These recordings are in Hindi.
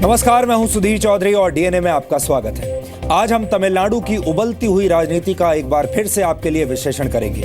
नमस्कार, मैं हूं सुधीर चौधरी और डीएनए में आपका स्वागत है। आज हम तमिलनाडु की उबलती हुई राजनीति का एक बार फिर से आपके लिए विश्लेषण करेंगे।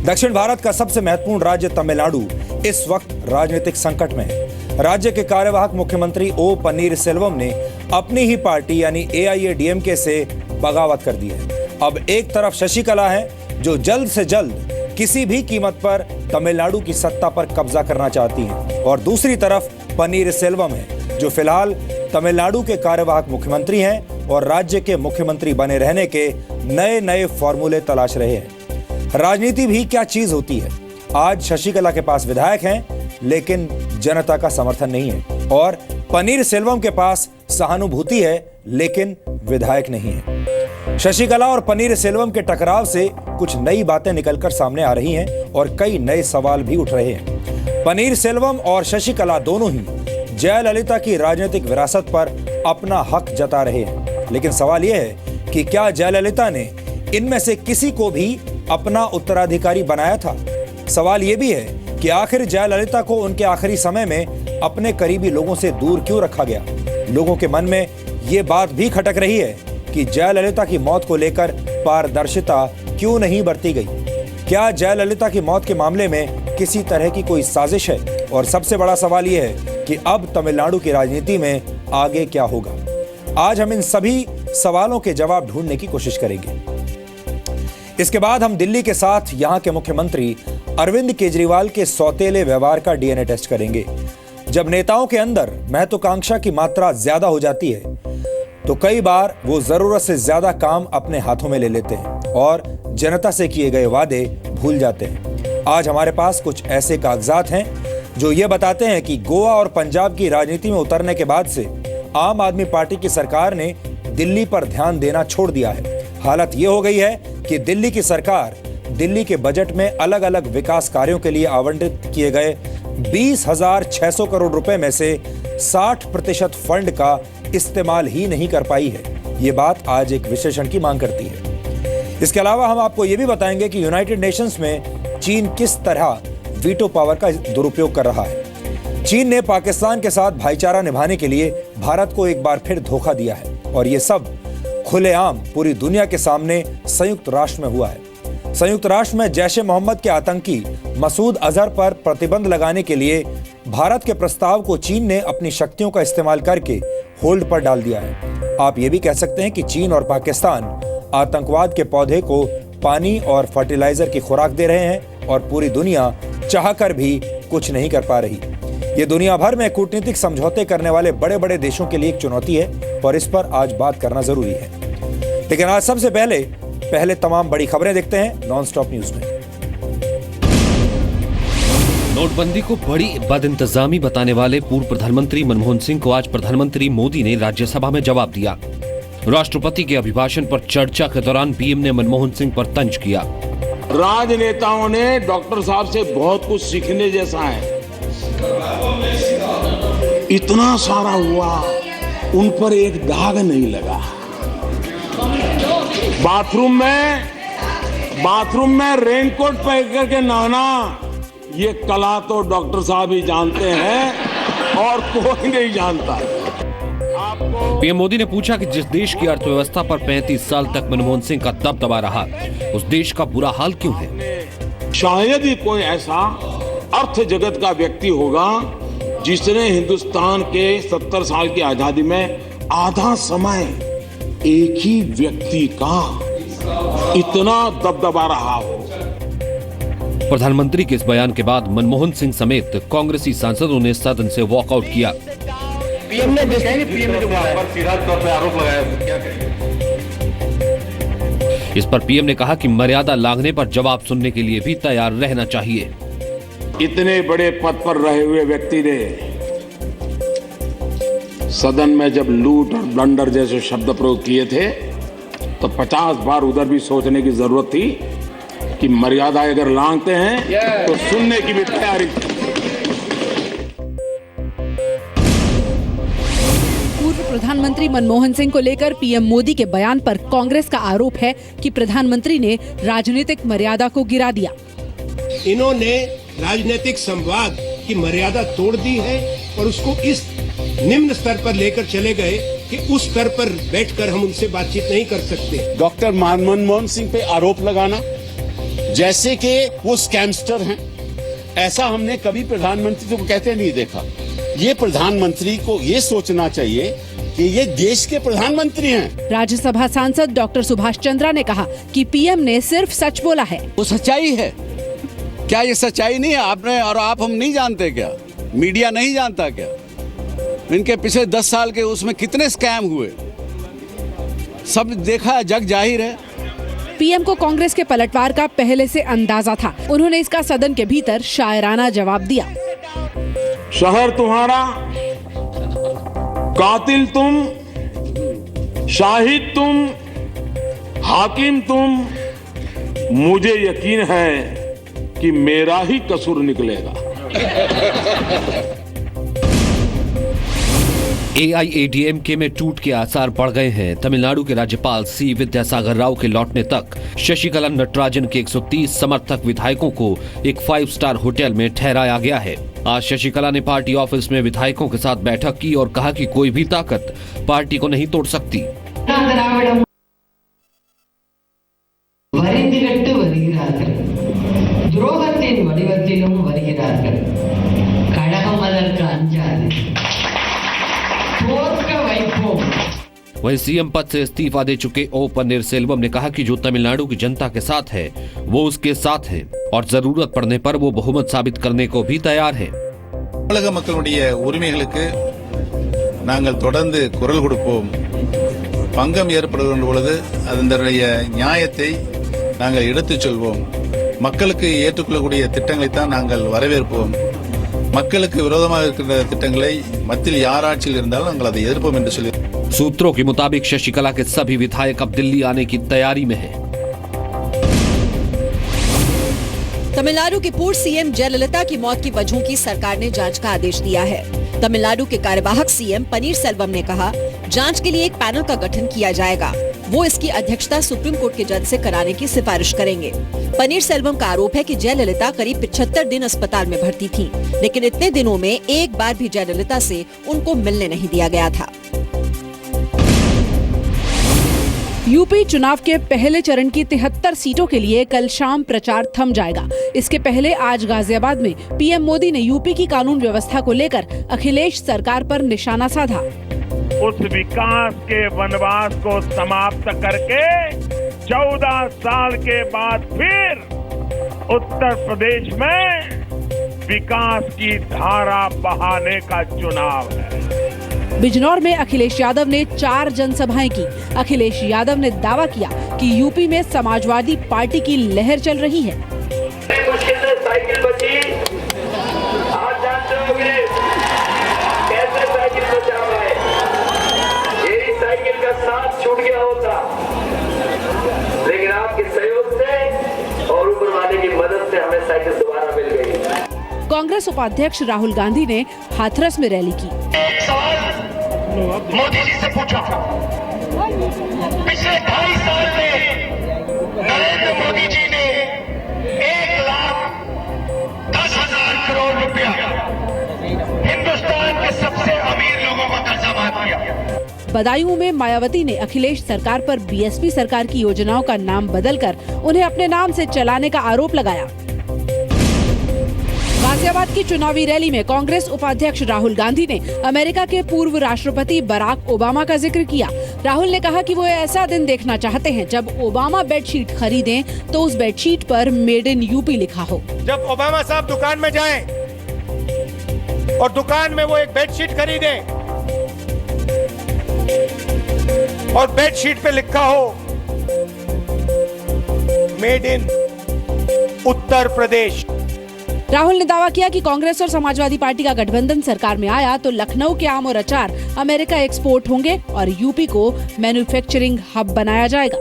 दक्षिण भारत का सबसे महत्वपूर्ण राज्य तमिलनाडु इस वक्त राजनीतिक संकट में है। राज्य के कार्यवाहक मुख्यमंत्री ओ पनीरसेल्वम ने अपनी ही पार्टी यानी एआईएडीएमके से बगावत कर दी है। अब एक तरफ शशिकला है जो जल्द से जल्द किसी भी कीमत पर तमिलनाडु की सत्ता पर कब्जा करना चाहती हैं, और दूसरी तरफ पनीरसेल्वम है जो फिलहाल तमिलनाडु के कार्यवाहक मुख्यमंत्री हैं और राज्य के मुख्यमंत्री बने रहने के नए नए फॉर्मूले तलाश रहे हैं। राजनीति भी क्या चीज होती है। आज शशिकला के पास विधायक हैं लेकिन जनता का समर्थन नहीं है, और पनीरसेल्वम के पास सहानुभूति है लेकिन विधायक नहीं है। शशिकला और पनीरसेल्वम के टकराव से कुछ नई बातें निकलकर सामने आ रही हैं और कई नए सवाल भी उठ रहे हैं। पनीरसेल्वम और शशिकला दोनों ही जयललिता की राजनीतिक विरासत पर अपना हक जता रहे हैं, लेकिन सवाल यह है कि क्या जयललिता ने इनमें से किसी को भी अपना उत्तराधिकारी बनाया था। सवाल यह भी है कि आखिर जयललिता को उनके आखिरी समय में अपने करीबी लोगों से दूर क्यों रखा गया। लोगों के मन में यह बात भी खटक रही है कि जयललिता की मौत को लेकर पारदर्शिता क्यों नहीं बरती गई। क्या जयललिता की मौत के मामले में किसी तरह की कोई साजिश है। और सबसे बड़ा सवाल यह है कि अब तमिलनाडु की राजनीति में आगे क्या होगा। आज हम इन सभी सवालों के जवाब ढूंढने की कोशिश करेंगे। इसके बाद हम दिल्ली के साथ यहां के मुख्यमंत्री अरविंद केजरीवाल के सौतेले व्यवहार का डीएनए टेस्ट करेंगे। जब नेताओं के अंदर महत्वाकांक्षा की मात्रा ज्यादा हो जाती है तो कई बार वो जरूरत से ज्यादा काम अपने हाथों में ले लेते हैं और जनता से किए गए वादे भूल जाते हैं। आज हमारे पास कुछ ऐसे कागजात हैं जो ये बताते हैं कि गोवा और पंजाब की राजनीति में उतरने के बाद से आम आदमी पार्टी की सरकार ने दिल्ली पर ध्यान देना छोड़ दिया है। हालत ये हो गई है कि दिल्ली की सरकार दिल्ली के बजट में अलग अलग विकास कार्यों के लिए आवंटित किए गए 20,600 करोड़ रुपए में से 60% फंड का इस्तेमाल ही नहीं कर पाई है। ये बात आज एक विश्लेषण की मांग करती है। इसके अलावा हम आपको ये भी बताएंगे कि यूनाइटेड नेशंस में चीन किस तरह वीटो पावर का दुरुपयोग कर रहा है। चीन ने पाकिस्तान के साथ भाईचारा निभाने के लिए भारत को एक बार फिर धोखा दिया है, और ये सब खुलेआम पूरी दुनिया के सामने संयुक्त राष्ट्र में हुआ है। संयुक्त राष्ट्र में जैश ए मोहम्मद के आतंकी मसूद अजहर पर प्रतिबंध लगाने के लिए भारत के प्रस्ताव को चीन ने अपनी शक्तियों का इस्तेमाल करके होल्ड पर डाल दिया है। आप ये भी कह सकते हैं कि चीन और पाकिस्तान आतंकवाद के पौधे को पानी और फर्टिलाइजर की खुराक दे रहे हैं, और पूरी दुनिया चाहकर भी कुछ नहीं कर पा रही। ये दुनिया भर में कूटनीतिक समझौते करने वाले बड़े बड़े देशों के लिए एक चुनौती है, और इस पर आज बात करना जरूरी है। लेकिन आज सबसे पहले तमाम बड़ी खबरें देखते हैं नॉनस्टॉप न्यूज में। नोटबंदी को बड़ी बदइंतजामी बताने वाले पूर्व प्रधानमंत्री मनमोहन सिंह को आज प्रधानमंत्री मोदी ने राज्यसभा में जवाब दिया। राष्ट्रपति के अभिभाषण पर चर्चा के दौरान पीएम ने मनमोहन सिंह पर तंज किया। राजनेताओं ने डॉक्टर साहब से बहुत कुछ सीखने जैसा है। इतना सारा हुआ, उन पर एक दाग नहीं लगा। बाथरूम में रेनकोट पहन करके नहाना, ये कला तो डॉक्टर साहब ही जानते हैं और कोई नहीं जानता। पीएम मोदी ने पूछा कि जिस देश की अर्थव्यवस्था पर 35 साल तक मनमोहन सिंह का दबदबा रहा, उस देश का बुरा हाल क्यों है। शायद ही कोई ऐसा अर्थ जगत का व्यक्ति होगा जिसने हिंदुस्तान के 70 साल की आजादी में आधा समय एक ही व्यक्ति का इतना दबदबा रहा हो। प्रधानमंत्री के इस बयान के बाद मनमोहन सिंह समेत कांग्रेसी सांसदों ने सदन से वॉकआउट किया। पीएम ने सीधा तौर पे आरोप लगाया, क्या कहेंगे? इस पर पीएम ने कहा कि मर्यादा लांघने पर जवाब सुनने के लिए भी तैयार रहना चाहिए। इतने बड़े पद पर रहे हुए व्यक्ति ने सदन में जब लूट और ब्लंडर जैसे शब्द प्रयोग किए थे तो 50 बार उधर भी सोचने की जरूरत थी कि मर्यादा अगर लांघते हैं तो सुनने की भी तैयारी। पूर्व प्रधानमंत्री मनमोहन सिंह को लेकर पीएम मोदी के बयान पर कांग्रेस का आरोप है कि प्रधानमंत्री ने राजनीतिक मर्यादा को गिरा दिया। इन्होंने राजनीतिक संवाद की मर्यादा तोड़ दी है और उसको इस निम्न स्तर पर लेकर चले गए कि उस स्तर पर बैठकर हम उनसे बातचीत नहीं कर सकते। डॉक्टर मनमोहन सिंह पे आरोप लगाना जैसे कि वो स्कैमस्टर हैं, ऐसा हमने कभी प्रधानमंत्री को कहते नहीं देखा। ये प्रधानमंत्री को ये सोचना चाहिए कि ये देश के प्रधानमंत्री हैं। राज्यसभा सांसद डॉक्टर सुभाष चंद्रा ने कहा कि पीएम ने सिर्फ सच बोला है। वो सच्चाई है क्या? ये सच्चाई नहीं है? आपने और आप हम नहीं जानते क्या? मीडिया नहीं जानता क्या? इनके पिछले 10 साल के उसमें कितने स्कैम हुए, सब देखा है, जग जाहिर है। पीएम को कांग्रेस के पलटवार का पहले से अंदाजा था। उन्होंने इसका सदन के भीतर शायराना जवाब दिया। शहर तुम्हारा, कातिल तुम, शाहिद तुम, हाकिम तुम, मुझे यकीन है कि मेरा ही कसूर निकलेगा। एआईएडीएमके में टूट के आसार बढ़ गए हैं। तमिलनाडु के राज्यपाल सी विद्यासागर राव के लौटने तक शशिकला नटराजन के 130 समर्थक विधायकों को एक 5 स्टार होटल में ठहराया गया है। आज शशिकला ने पार्टी ऑफिस में विधायकों के साथ बैठक की और कहा कि कोई भी ताकत पार्टी को नहीं तोड़ सकती। துரோகத்தின் வடிவத்திலும் வருகிறார்கள். கழகம் அதற்கு அஞ்சாது. தோற்க வைப்போம். वहीं सीएम पद से इस्तीफा दे चुके ओ पन्नीरसेल्वम ने कहा कि जो तमिलनाडु की जनता के साथ है वो उसके साथ है और जरूरत पड़ने पर वो बहुमत साबित करने को भी तैयार है। தமிழக மக்களுடைய உரிமைகளுக்கு நாங்கள் தொடர்ந்து குரல் கொடுப்போம். பங்கம் ஏற்படுகின்ற பொழுது அதனுடைய நியாயத்தை நாங்கள் எடுத்துச் சொல்வோம். மக்களுக்கு ஏற்றுக்கொள்ளக்கூடிய திட்டங்களை தான் நாங்கள் வரவேற்போம். மக்களுக்கு விரோதமாக இருக்கின்ற திட்டங்களை மத்தியில் யார் ஆட்சியில் இருந்தாலும் நாங்கள் அதை எதிர்ப்போம் என்று சொல்லி। सूत्रों के मुताबिक शशिकला के सभी विधायक अब दिल्ली आने की तैयारी में हैं। तमिलनाडु की पूर्व सीएम जयललिता की मौत की वजहों की सरकार ने जांच का आदेश दिया है। तमिलनाडु के कार्यवाहक सीएम पनीरसेल्वम ने कहा, जांच के लिए एक पैनल का गठन किया जाएगा। वो इसकी अध्यक्षता सुप्रीम कोर्ट के जज से कराने की सिफारिश करेंगे। पनीरसेल्वम का आरोप है कि जयललिता करीब 75 दिन अस्पताल में भर्ती थीं, लेकिन इतने दिनों में एक बार भी जयललिता से उनको मिलने नहीं दिया गया था। यूपी चुनाव के पहले चरण की 73 सीटों के लिए कल शाम प्रचार थम जाएगा। इसके पहले आज गाजियाबाद में पीएम मोदी ने यूपी की कानून व्यवस्था को लेकर अखिलेश सरकार पर निशाना साधा। उस विकास के वनवास को समाप्त करके 14 साल के बाद फिर उत्तर प्रदेश में विकास की धारा बहाने का चुनाव है। बिजनौर में अखिलेश यादव ने 4 जनसभाएं की। अखिलेश यादव ने दावा किया कि यूपी में समाजवादी पार्टी की लहर चल रही है। मुश्किल से साइकिल बची, आज जानते होंगे कैसे साइकिल बचा है। यही साइकिल का साथ छूट गया होता, लेकिन आपके सहयोग से और ऊपर वाले की मदद से हमें साइकिल दोबारा मिल गई। कांग्रेस उपाध्यक्ष राहुल गांधी ने हाथरस में रैली की। मोदी जी से पूछा, पिछले 2.5 साल में नरेंद्र मोदी जी ने 1,10,000 करोड़ रुपया हिंदुस्तान के सबसे अमीर लोगों का कर्जा माफ किया। बदायूं में मायावती ने अखिलेश सरकार पर बीएसपी सरकार की योजनाओं का नाम बदलकर उन्हें अपने नाम से चलाने का आरोप लगाया। गाजियाबाद की चुनावी रैली में कांग्रेस उपाध्यक्ष राहुल गांधी ने अमेरिका के पूर्व राष्ट्रपति बराक ओबामा का जिक्र किया। राहुल ने कहा कि वो ऐसा दिन देखना चाहते हैं जब ओबामा बेडशीट खरीदें तो उस बेडशीट पर मेड इन यूपी लिखा हो। जब ओबामा साहब दुकान में जाएं और दुकान में वो एक बेडशीट खरीदें और बेडशीट पे लिखा हो मेड इन उत्तर प्रदेश। राहुल ने दावा किया कि कांग्रेस और समाजवादी पार्टी का गठबंधन सरकार में आया तो लखनऊ के आम और अचार अमेरिका एक्सपोर्ट होंगे और यूपी को मैन्युफैक्चरिंग हब बनाया जाएगा।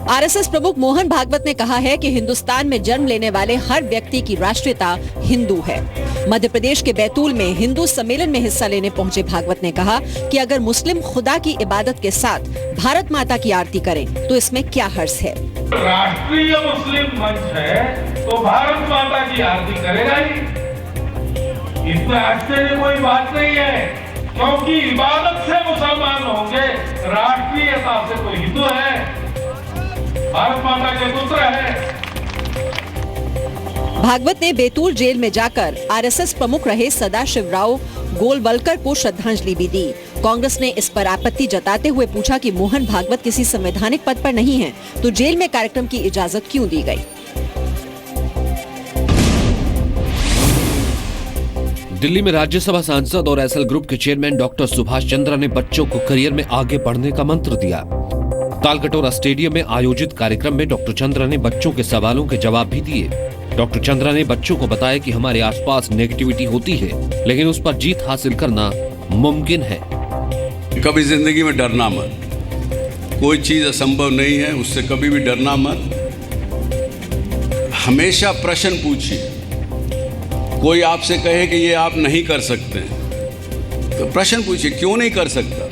आरएसएस प्रमुख मोहन भागवत ने कहा है कि हिंदुस्तान में जन्म लेने वाले हर व्यक्ति की राष्ट्रीयता हिंदू है। मध्य प्रदेश के बैतूल में हिंदू सम्मेलन में हिस्सा लेने पहुंचे भागवत ने कहा कि अगर मुस्लिम खुदा की इबादत के साथ भारत माता की आरती करें तो इसमें क्या हर्ज है। राष्ट्रीय मुस्लिम मंच है तो भारत माता की आरती करेगा ही। इसमें आश्चर्य कोई बात नहीं है, क्योंकि इबादत से मुसलमान होंगे, राष्ट्रीयता से कोई हिंदू है, भारत माता के पुत्र है। भागवत ने बैतूल जेल में जाकर आरएसएस प्रमुख रहे सदाशिवराव गोलवलकर को श्रद्धांजलि भी दी। कांग्रेस ने इस पर आपत्ति जताते हुए पूछा कि मोहन भागवत किसी संवैधानिक पद पर नहीं है, तो जेल में कार्यक्रम की इजाजत क्यों दी गई? दिल्ली में राज्यसभा सांसद और एसएल ग्रुप के चेयरमैन डॉक्टर सुभाष चंद्रा ने बच्चों को करियर में आगे बढ़ने का मंत्र दिया। तालकटोरा स्टेडियम में आयोजित कार्यक्रम में डॉक्टर चंद्रा ने बच्चों के सवालों के जवाब भी दिए। डॉक्टर चंद्रा ने बच्चों को बताया कि हमारे आसपास नेगेटिविटी होती है, लेकिन उस पर जीत हासिल करना मुमकिन है। कभी जिंदगी में डरना मत, कोई चीज असंभव नहीं है, उससे कभी भी डरना मत। हमेशा प्रश्न पूछिए। कोई आपसे कहे कि ये आप नहीं कर सकते, तो प्रश्न पूछिए, क्यों नहीं कर सकता?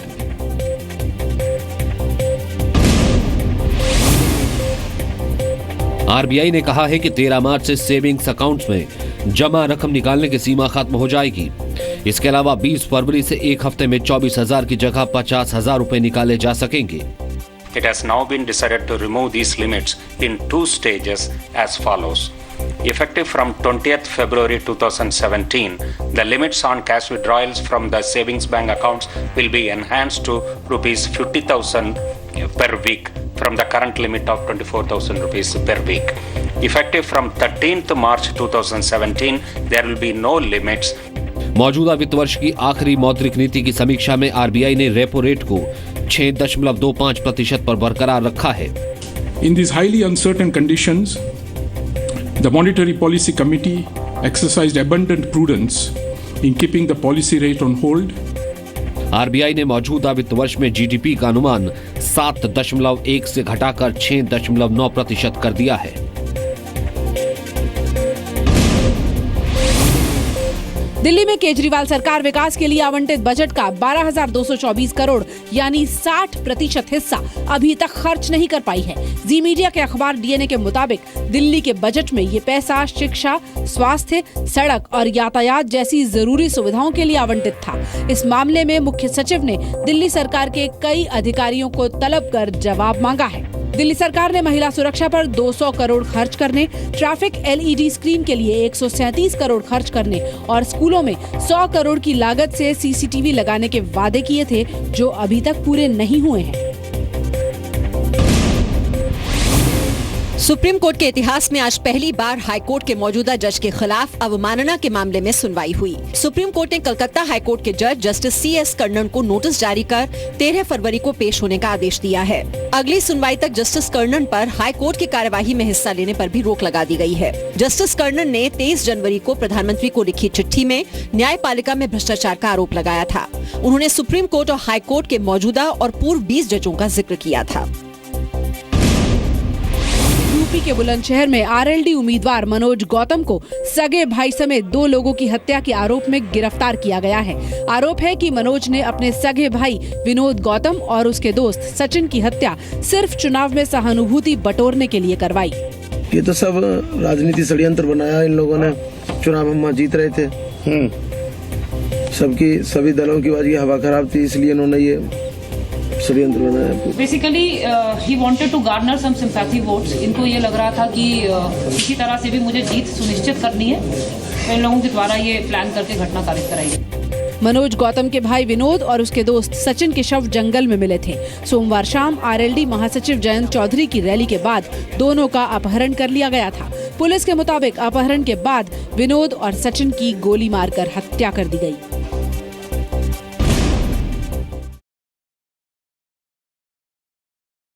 आरबीआई ने कहा है कि 13 मार्च से सेविंग्स अकाउंट्स में जमा रकम निकालने की सीमा खत्म हो जाएगी। इसके अलावा 20 फरवरी से एक हफ्ते में 24,000 की जगह 50,000 रुपए निकाले जा सकेंगे। It has now been decided to remove these limits in 2 stages as follows. Effective from 20th February 2017, the limits on cash withdrawals from the savings bank accounts will be enhanced to rupees 50,000 per week from the current limit of 24,000 rupees per week. Effective from 13th March 2017, there will be no limits. मौजूदा वित्त वर्ष की आखिरी मौद्रिक नीति की समीक्षा में आरबीआई ने रेपो रेट को 6.25% पर बरकरार रखा है। In these highly uncertain conditions, the Monetary Policy Committee exercised abundant prudence in keeping the policy rate on hold. RBI ने मौजूदा वित्त वर्ष में जीडीपी का अनुमान 7.1 से घटाकर 6.9% कर दिया है। दिल्ली में केजरीवाल सरकार विकास के लिए आवंटित बजट का 12,224 करोड़ यानी 60% हिस्सा अभी तक खर्च नहीं कर पाई है। जी मीडिया के अखबार डीएनए के मुताबिक दिल्ली के बजट में ये पैसा शिक्षा, स्वास्थ्य, सड़क और यातायात जैसी जरूरी सुविधाओं के लिए आवंटित था। इस मामले में मुख्य सचिव ने दिल्ली सरकार के कई अधिकारियों को तलब कर जवाब मांगा है। दिल्ली सरकार ने महिला सुरक्षा पर 200 करोड़ खर्च करने, ट्रैफिक एलईडी स्क्रीन के लिए 137 करोड़ खर्च करने और स्कूलों में 100 करोड़ की लागत से सीसीटीवी लगाने के वादे किए थे, जो अभी तक पूरे नहीं हुए हैं। सुप्रीम कोर्ट के इतिहास में आज पहली बार हाई कोर्ट के मौजूदा जज के खिलाफ अवमानना के मामले में सुनवाई हुई। सुप्रीम कोर्ट ने कलकत्ता हाई कोर्ट के जज जस्टिस सीएस कर्णन को नोटिस जारी कर 13 फरवरी को पेश होने का आदेश दिया है। अगली सुनवाई तक जस्टिस कर्णन पर हाई कोर्ट की कार्यवाही में हिस्सा लेने पर भी रोक लगा दी गई है। जस्टिस कर्णन ने 23 जनवरी को प्रधानमंत्री को लिखी चिट्ठी में न्यायपालिका में भ्रष्टाचार का आरोप लगाया था। उन्होंने सुप्रीम कोर्ट और हाई कोर्ट के मौजूदा और पूर्व 20 जजों का जिक्र किया था। यूपी के बुलंदशहर में आरएलडी उम्मीदवार मनोज गौतम को सगे भाई समेत 2 लोगों की हत्या के आरोप में गिरफ्तार किया गया है। आरोप है कि मनोज ने अपने सगे भाई विनोद गौतम और उसके दोस्त सचिन की हत्या सिर्फ चुनाव में सहानुभूति बटोरने के लिए करवाई। ये तो सब राजनीति षड्यंत्र बनाया इन लोगों ने। चुनाव हम जीत रहे थे, सभी दलों की बाजी हवा खराब थी, इसलिए इन्होंने ये षड्यंत्र बनाया। Basically he wanted to garner some sympathy votes. इनको ये लग रहा था कि किसी तरह से भी मुझे जीत सुनिश्चित करनी है, तो इन लोगों के द्वारा ये प्लान करके घटना कारित कराई। मनोज गौतम के भाई विनोद और उसके दोस्त सचिन के शव जंगल में मिले थे। सोमवार शाम आरएलडी महासचिव जयंत चौधरी की रैली के बाद दोनों का अपहरण कर लिया गया था। पुलिस के मुताबिक अपहरण के बाद विनोद और सचिन की गोली मारकर हत्या कर दी गई।